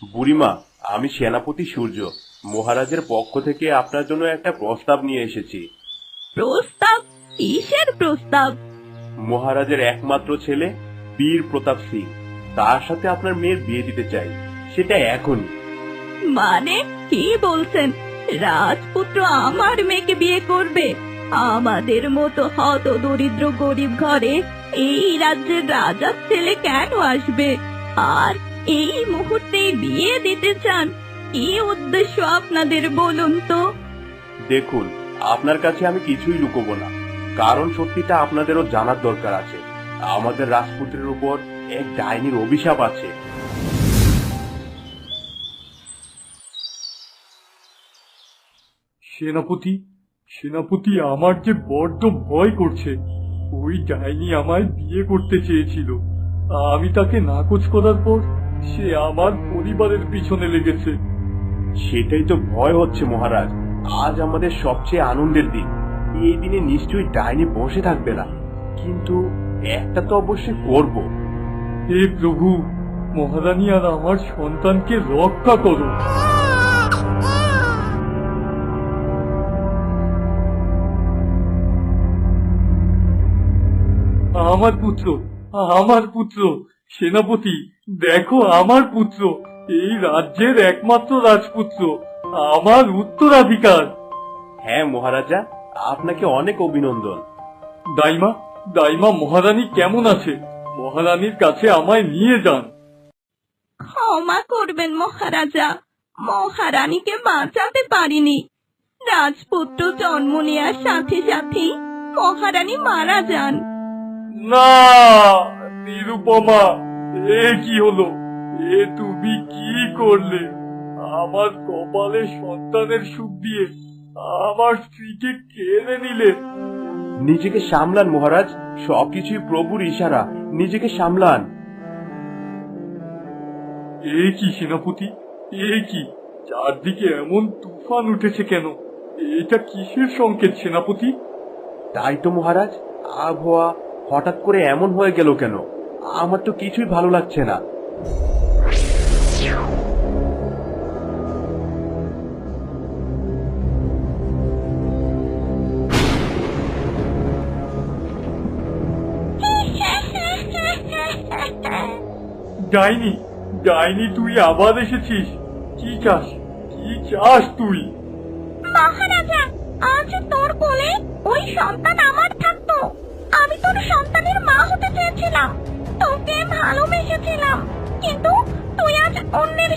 বুড়িমা, আমি সেনাপতি সূর্য মহারাজের পক্ষ থেকে আপনার জন্য একটা প্রস্তাব নিয়ে এসেছি। প্রস্তাব? কিসের প্রস্তাব? মহারাজের একমাত্র ছেলে বীর প্রতাপ সিং, তার সাথে আপনার মেয়ের বিয়ে দিতে চাই, সেটা এখনই। মানে কি বলছেন? রাজপুত্র আমার মেয়েকে বিয়ে করবে? আমাদের মতো হত দরিদ্র গরিব ঘরে এই রাজ্যের রাজার ছেলে কেন আসবে? আর এই মুহূর্তে বিয়ে দিতে চান? কি উদ্দেশ্য আপনাদের বলুন তো? দেখুন, আপনার কাছে আমি কিছুই লুকোবো না, কারণ সত্যিটা আপনাদেরও জানার দরকার আছে। আমাদের রাজপুত্রের উপর এক ডাইনির অভিশাপ আছে। সেনাপতি, সেনাপতি, আমার যে বড্ড ভয় করছে। ওই ডাইনি আমায় বিয়ে করতে চেয়েছিল। আমি তাকে নাকচ করার পর সে আমার পরিবারের পিছনে লেগেছে। সেটাই তো ভয় হচ্ছে মহারাজ। আজ আমাদের সবচেয়ে আনন্দের দিন, এই দিনে নিশ্চয়ই ডাইনি বসে থাকবে না। কিন্তু একটা তো অবশ্যই করব। হে প্রভু, মহারানী আর আমার সন্তানকে রক্ষা করো। আমার পুত্র, আমার পুত্র, সেনাপতি, দেখো আমার পুত্র, এই রাজ্যের একমাত্র রাজপুত্র, আমার উত্তরাধিকার। হ্যাঁ মহারাজা, আপনাকে অনেক অভিনন্দন। দাইমা, দাইমা, মহারানী কেমন আছে? মহারানীর কাছে আমায় নিয়ে যান। ক্ষমা করবেন মহারাজা, মহারানীকে বাঁচাতে পারিনি। রাজপুত্র জন্ম নেওয়ার সাথে সাথেই মহারানী মারা যান। না, নিরুপমা, এ কি হলো? এ তুমি কি করলে? আমার কপালে সন্তানের সুখ দিয়ে আমার স্ত্রীকে কেড়ে নিলে। নিজেকে সামলান মহারাজ, সবকিছুই প্রভুর ইশারা, নিজেকে সামলান। এ কি সেনাপতি, এ কি? চারদিকে এমন তুফান উঠেছে কেন? এটা কিসের সংকেত সেনাপতি? তাই তো মহারাজ, আবহাওয়া হঠাৎ করে এমন হয়ে গেল কেন? আমার তো কিছুই ভালো লাগছে না। ডাইনি, ডাইনি, তুই আবার এসেছিস? কি চাস, কি চাস তুই? মহারাজা, আজ তোর কোলে ওই সন্তান আমার থাকতো। আমি তোর সন্তানের মা হতে চেয়েছিলাম, তোকে ভালোবেসেছিলাম, কিন্তু তুই আজ অন্যের